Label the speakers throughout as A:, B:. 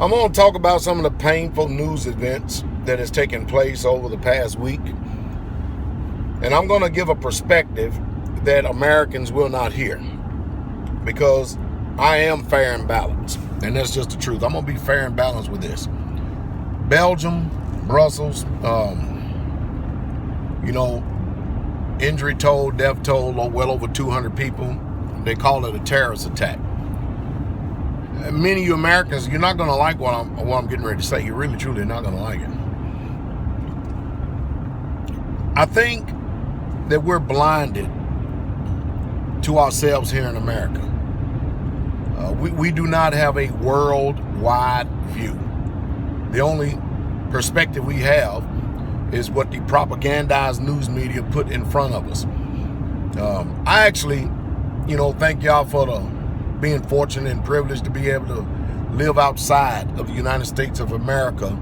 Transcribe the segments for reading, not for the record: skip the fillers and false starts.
A: I'm going to talk about some of the painful news events that has taken place over the past week. And I'm going to give a perspective that Americans will not hear, because I am fair and balanced. And that's just the truth. I'm going to be fair and balanced with this. Belgium, Brussels, injury toll, death toll, well over 200 people. They call it a terrorist attack. Many of you Americans, you're not going to like what I'm getting ready to say. You're really, truly not going to like it. I think that we're blinded to ourselves here in America. We do not have a worldwide view. The only perspective we have is what the propagandized news media put in front of us. I actually, thank y'all for being fortunate and privileged to be able to live outside of the United States of America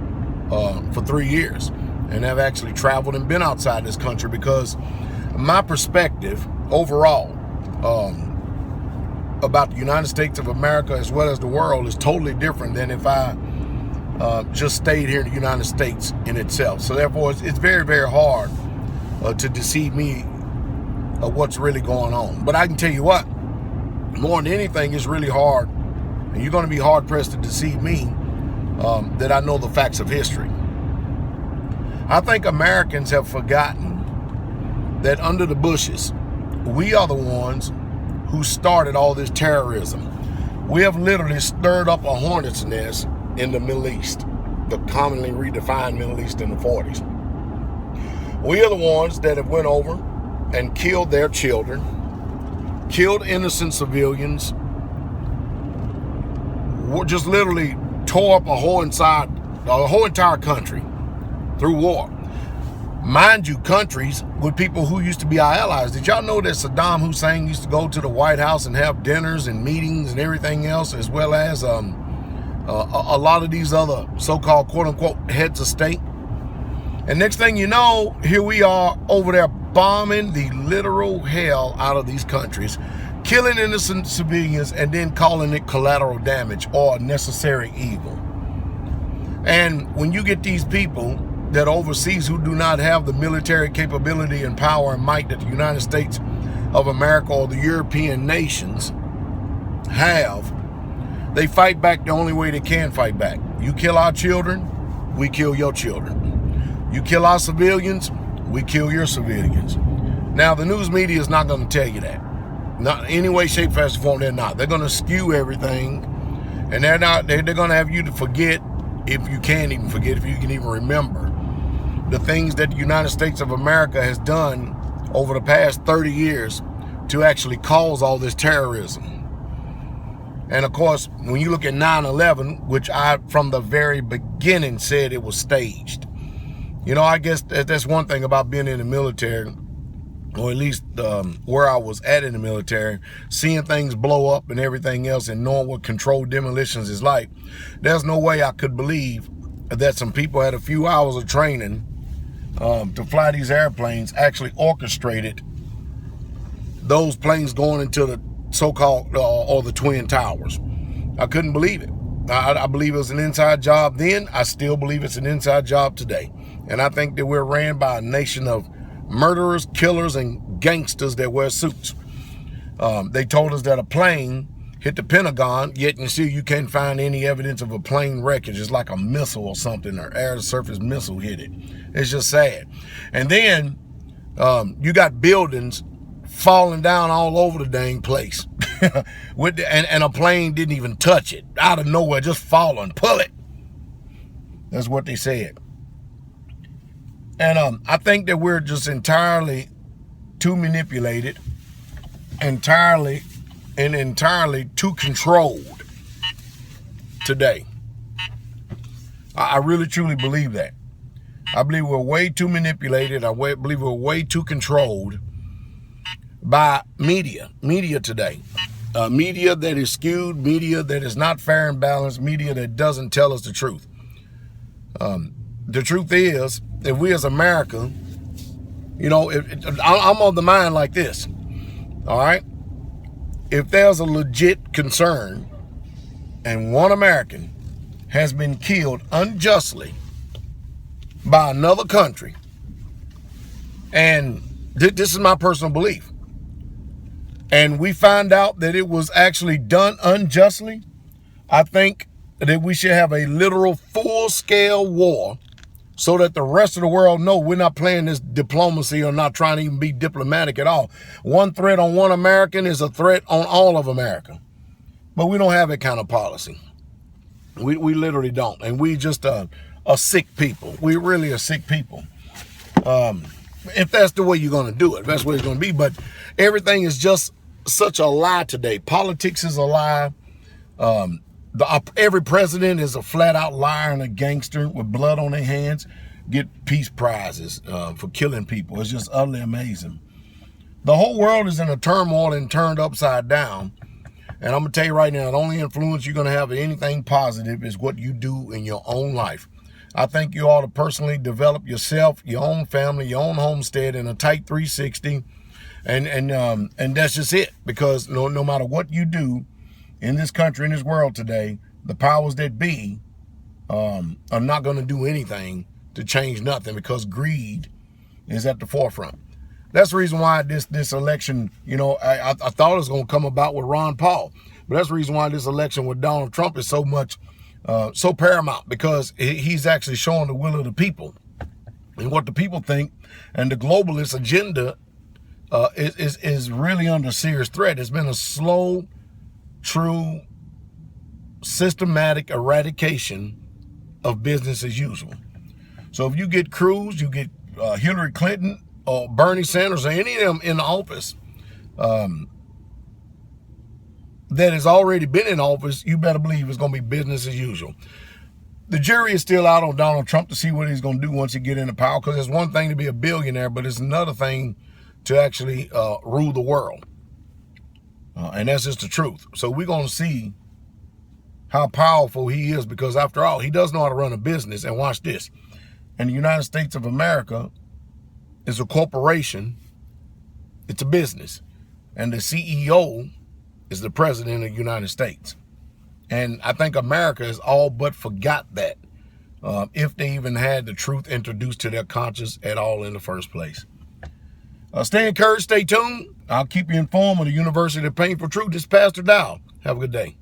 A: for 3 years, and have actually traveled and been outside this country, because my perspective overall about the United States of America as well as the world is totally different than if I just stayed here in the United States in itself. So therefore, it's very, very hard to deceive me of what's really going on. But I can tell you what, more than anything, it's really hard, and you're going to be hard pressed to deceive me, that I know the facts of history. I think Americans have forgotten that under the Bushes, we are the ones who started all this terrorism. We have literally stirred up a hornet's nest in the Middle East, the commonly redefined Middle East in the 40s. We are the ones that have went over and killed their children, killed innocent civilians, just literally tore up a whole entire country through war. Mind you, countries with people who used to be our allies. Did y'all know that Saddam Hussein used to go to the White House and have dinners and meetings and everything else, as well as a lot of these other so-called quote-unquote heads of state? And next thing you know, here we are over there bombing the literal hell out of these countries, killing innocent civilians, and then calling it collateral damage or necessary evil. And when you get these people that overseas who do not have the military capability and power and might that the United States of America or the European nations have, they fight back the only way they can fight back. You kill our children, we kill your children. You kill our civilians, we kill your civilians. Now, the news media is not going to tell you that. Not in any way, shape, fashion, form, they're not. They're going to skew everything, and they're going to have you to forget, if you can even forget, if you can even remember, the things that the United States of America has done over the past 30 years to actually cause all this terrorism. And of course, when you look at 9/11, which I, from the very beginning, said it was staged. I guess that's one thing about being in the military, or at least where I was at in the military, seeing things blow up and everything else, and knowing what controlled demolitions is like. There's no way I could believe that some people had a few hours of training to fly these airplanes actually orchestrated those planes going into the so-called or the Twin Towers. I couldn't believe it. I believe it was an inside job then. I still believe it's an inside job today. And I think that we're ran by a nation of murderers, killers, and gangsters that wear suits. They told us that a plane hit the Pentagon, yet you can't find any evidence of a plane wreckage. It's like a missile or something, or air-to-surface missile hit it. It's just sad. And then you got buildings falling down all over the dang place. and a plane didn't even touch it. Out of nowhere, just falling. Pull it. That's what they said. And I think that we're just entirely too manipulated, entirely too controlled today. I really truly believe that. I believe we're way too manipulated. I believe we're way too controlled by media today. Media that is skewed, media that is not fair and balanced, media that doesn't tell us the truth. The truth is, if we as America, I'm of the mind like this, all right? If there's a legit concern and one American has been killed unjustly by another country, and this is my personal belief, and we find out that it was actually done unjustly, I think that we should have a literal full-scale war so that the rest of the world know we're not playing this diplomacy or not trying to even be diplomatic at all. One threat on one American is a threat on all of America. But we don't have that kind of policy. We literally don't. And we just a sick people. We really are sick people. If that's the way you're going to do it, that's what it's going to be. But everything is just such a lie today. Politics is a lie. Every president is a flat-out liar and a gangster with blood on their hands. Get peace prizes for killing people. It's just utterly amazing. The whole world is in a turmoil and turned upside down. And I'm going to tell you right now, the only influence you're going to have in anything positive is what you do in your own life. I think you ought to personally develop yourself, your own family, your own homestead in a tight 360. And that's just it. Because no matter what you do in this country, in this world today, the powers that be are not going to do anything to change nothing, because greed is at the forefront. That's the reason why this election, I thought it was going to come about with Ron Paul. But that's the reason why this election with Donald Trump is so paramount, because he's actually showing the will of the people and what the people think. And the globalist agenda is really under serious threat. It's been a slow, true, systematic eradication of business as usual. So if you get Cruz, you get Hillary Clinton, or Bernie Sanders, or any of them in office that has already been in office, you better believe it's going to be business as usual. The jury is still out on Donald Trump to see what he's going to do once he get into power, because it's one thing to be a billionaire, but it's another thing to actually rule the world. And that's just the truth. So we're going to see how powerful he is, because after all, he does know how to run a business. And watch this. In the United States of America, it's a corporation, it's a business, and the CEO is the president of the United States. And I think America has all but forgot that, if they even had the truth introduced to their conscience at all in the first place. Stay encouraged, stay tuned. I'll keep you informed of the University of Painful Truth. This is Pastor Dow. Have a good day.